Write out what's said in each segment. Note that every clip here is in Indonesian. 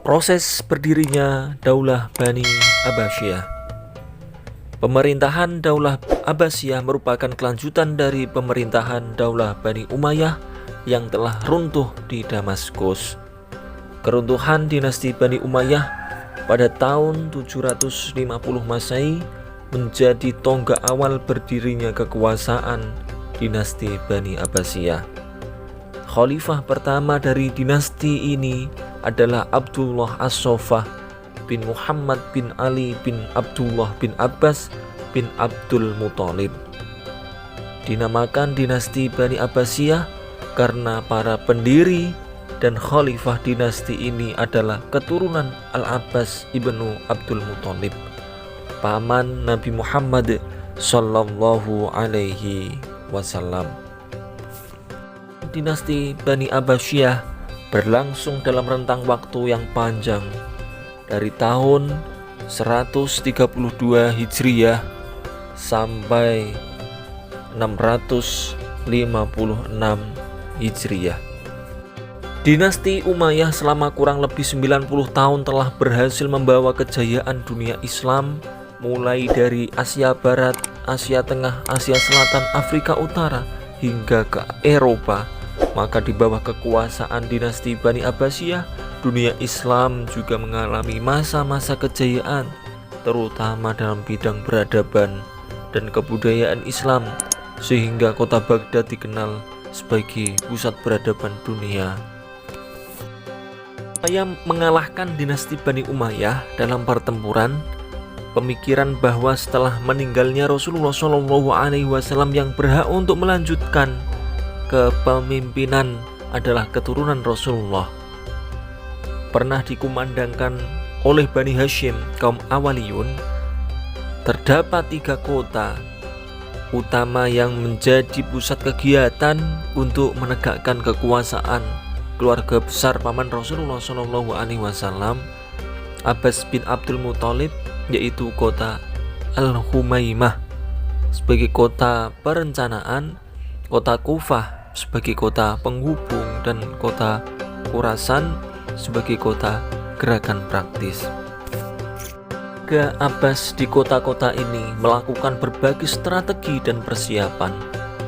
Proses berdirinya Daulah Bani Abbasiyah. Pemerintahan Daulah Abbasiyah merupakan kelanjutan dari pemerintahan Daulah Bani Umayyah yang telah runtuh di Damaskus. Keruntuhan dinasti Bani Umayyah pada tahun 750 Masehi menjadi tonggak awal berdirinya kekuasaan dinasti Bani Abbasiyah. Khalifah pertama dari dinasti ini adalah Abdullah As-Soffah bin Muhammad bin Ali bin Abdullah bin Abbas bin Abdul Muthalib. Dinamakan dinasti Bani Abbasiyah karena para pendiri dan khalifah dinasti ini adalah keturunan Al-Abbas ibnu Abdul Muthalib, paman Nabi Muhammad sallallahu alaihi wasallam. Dinasti Bani Abbasiyah berlangsung dalam rentang waktu yang panjang dari tahun 132 Hijriyah sampai 656 Hijriyah. Dinasti Umayyah selama kurang lebih 90 tahun telah berhasil membawa kejayaan dunia Islam mulai dari Asia Barat, Asia Tengah, Asia Selatan, Afrika Utara hingga ke Eropa. Maka di bawah kekuasaan dinasti Bani Abbasiyah, dunia Islam juga mengalami masa-masa kejayaan, terutama dalam bidang peradaban dan kebudayaan Islam, sehingga kota Baghdad dikenal sebagai pusat peradaban dunia. Umayyah mengalahkan dinasti Bani Umayyah dalam pertempuran. Pemikiran bahwa setelah meninggalnya Rasulullah SAW yang berhak untuk melanjutkan kepemimpinan adalah keturunan Rasulullah pernah dikumandangkan oleh Bani Hashim, kaum Awaliyun. Terdapat 3 kota utama yang menjadi pusat kegiatan untuk menegakkan kekuasaan keluarga besar paman Rasulullah SAW, Abbas bin Abdul Muthalib, yaitu kota Al-Humaimah sebagai kota perencanaan, kota Kufah sebagai kota penghubung, dan kota Khurasan sebagai kota gerakan praktis. Keluarga Abbas di kota-kota ini melakukan berbagai strategi dan persiapan,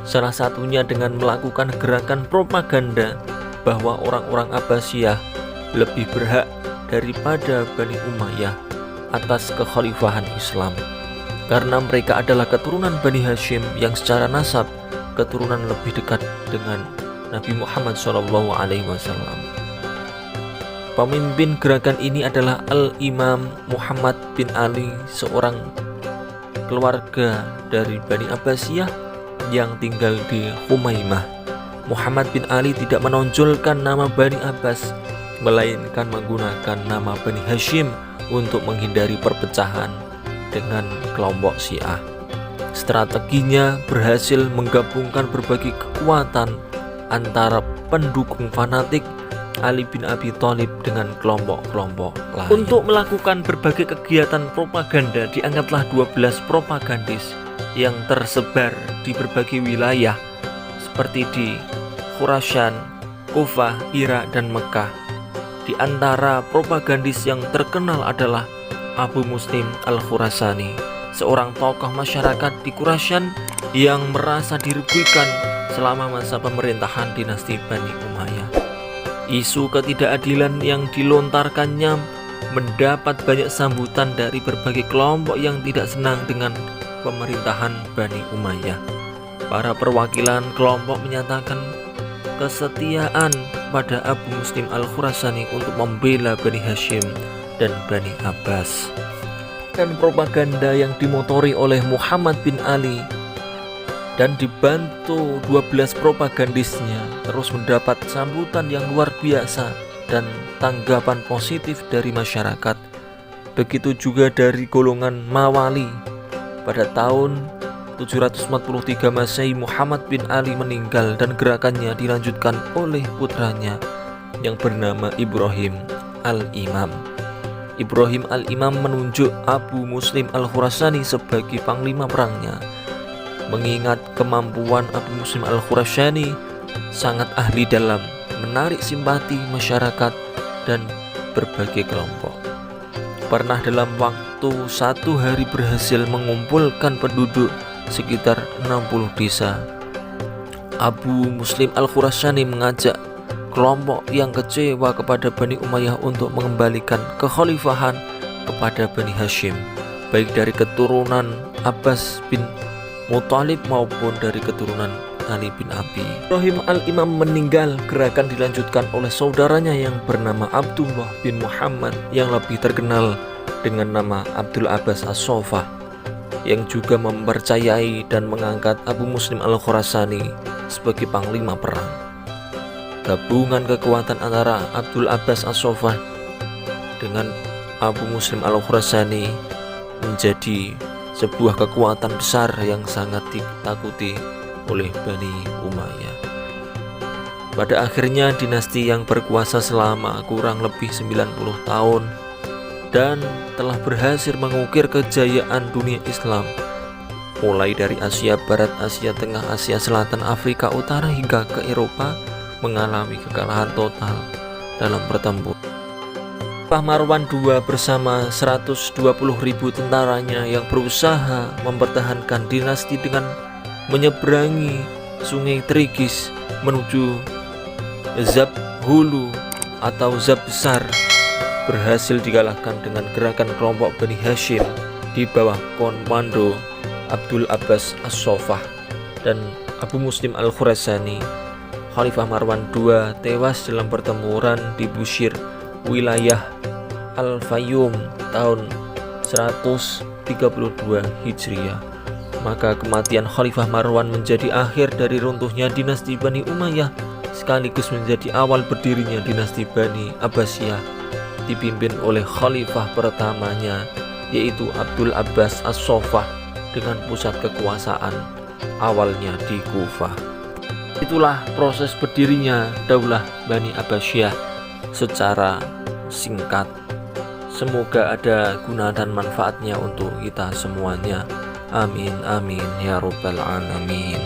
salah satunya dengan melakukan gerakan propaganda bahwa orang-orang Abbasiyah lebih berhak daripada Bani Umayyah atas kekhalifahan Islam, karena mereka adalah keturunan Bani Hashim yang secara nasab keturunan lebih dekat dengan Nabi Muhammad SAW. Pemimpin gerakan ini adalah Al-Imam Muhammad bin Ali, seorang keluarga dari Bani Abbasiyah yang tinggal di Humaimah. Muhammad bin Ali tidak menonjolkan nama Bani Abbas, melainkan menggunakan nama Bani Hashim untuk menghindari perpecahan dengan kelompok Syiah. Strateginya berhasil menggabungkan berbagai kekuatan antara pendukung fanatik Ali bin Abi Thalib dengan kelompok-kelompok lain. Untuk melakukan berbagai kegiatan propaganda, diangkatlah 12 propagandis yang tersebar di berbagai wilayah seperti di Khurasan, Kufah, Irak, dan Mekah. Di antara propagandis yang terkenal adalah Abu Muslim Al-Khurasani, seorang tokoh masyarakat di Khurasan yang merasa dirugikan selama masa pemerintahan dinasti Bani Umayyah. Isu ketidakadilan yang dilontarkannya mendapat banyak sambutan dari berbagai kelompok yang tidak senang dengan pemerintahan Bani Umayyah. Para perwakilan kelompok menyatakan kesetiaan pada Abu Muslim Al-Khurasani untuk membela Bani Hashim dan Bani Abbas. Dan propaganda yang dimotori oleh Muhammad bin Ali dan dibantu 12 propagandisnya terus mendapat sambutan yang luar biasa dan tanggapan positif dari masyarakat. Begitu juga dari golongan Mawali. Pada tahun 743 Masehi, Muhammad bin Ali meninggal dan gerakannya dilanjutkan oleh putranya yang bernama Ibrahim Al-Imam. Ibrahim Al-Imam menunjuk Abu Muslim Al-Khurasani sebagai panglima perangnya. Mengingat kemampuan Abu Muslim Al-Khurasani sangat ahli dalam menarik simpati masyarakat dan berbagai kelompok. Pernah dalam waktu 1 hari berhasil mengumpulkan penduduk sekitar 60 desa. Abu Muslim Al-Khurasani mengajak kelompok yang kecewa kepada Bani Umayyah untuk mengembalikan kekhalifahan kepada Bani Hashim, baik dari keturunan Abbas bin Muthalib maupun dari keturunan Ali bin Abi. Ibrahim al-Imam meninggal, gerakan dilanjutkan oleh saudaranya yang bernama Abdullah bin Muhammad yang lebih terkenal dengan nama Abdul Abbas As-Soffah, yang juga mempercayai dan mengangkat Abu Muslim Al-Khurasani sebagai panglima perang. Gabungan kekuatan antara Abdul Abbas As-Soffah dengan Abu Muslim Al-Khurasani menjadi sebuah kekuatan besar yang sangat ditakuti oleh Bani Umayyah. Pada akhirnya dinasti yang berkuasa selama kurang lebih 90 tahun dan telah berhasil mengukir kejayaan dunia Islam, mulai dari Asia Barat, Asia Tengah, Asia Selatan, Afrika Utara hingga ke Eropa, mengalami kekalahan total dalam pertempuran. Khalifah Marwan II bersama 120.000 tentaranya yang berusaha mempertahankan dinasti dengan menyeberangi sungai Tigris menuju Zabhulu atau Zab Besar, berhasil dikalahkan dengan gerakan kelompok Bani Hashim di bawah komando Abdul Abbas As-Soffah dan Abu Muslim Al-Khurasani. Khalifah Marwan II tewas dalam pertempuran di Bushir, wilayah Al-Fayyum tahun 132 Hijriah. Maka kematian Khalifah Marwan menjadi akhir dari runtuhnya dinasti Bani Umayyah, sekaligus menjadi awal berdirinya dinasti Bani Abbasiyah dipimpin oleh khalifah pertamanya, yaitu Abdul Abbas As-Soffah, dengan pusat kekuasaan awalnya di Kufah. Itulah proses berdirinya Daulah Bani Abbasiyah secara singkat. Semoga ada guna dan manfaatnya untuk kita semuanya. Amin amin ya rabbal alamin.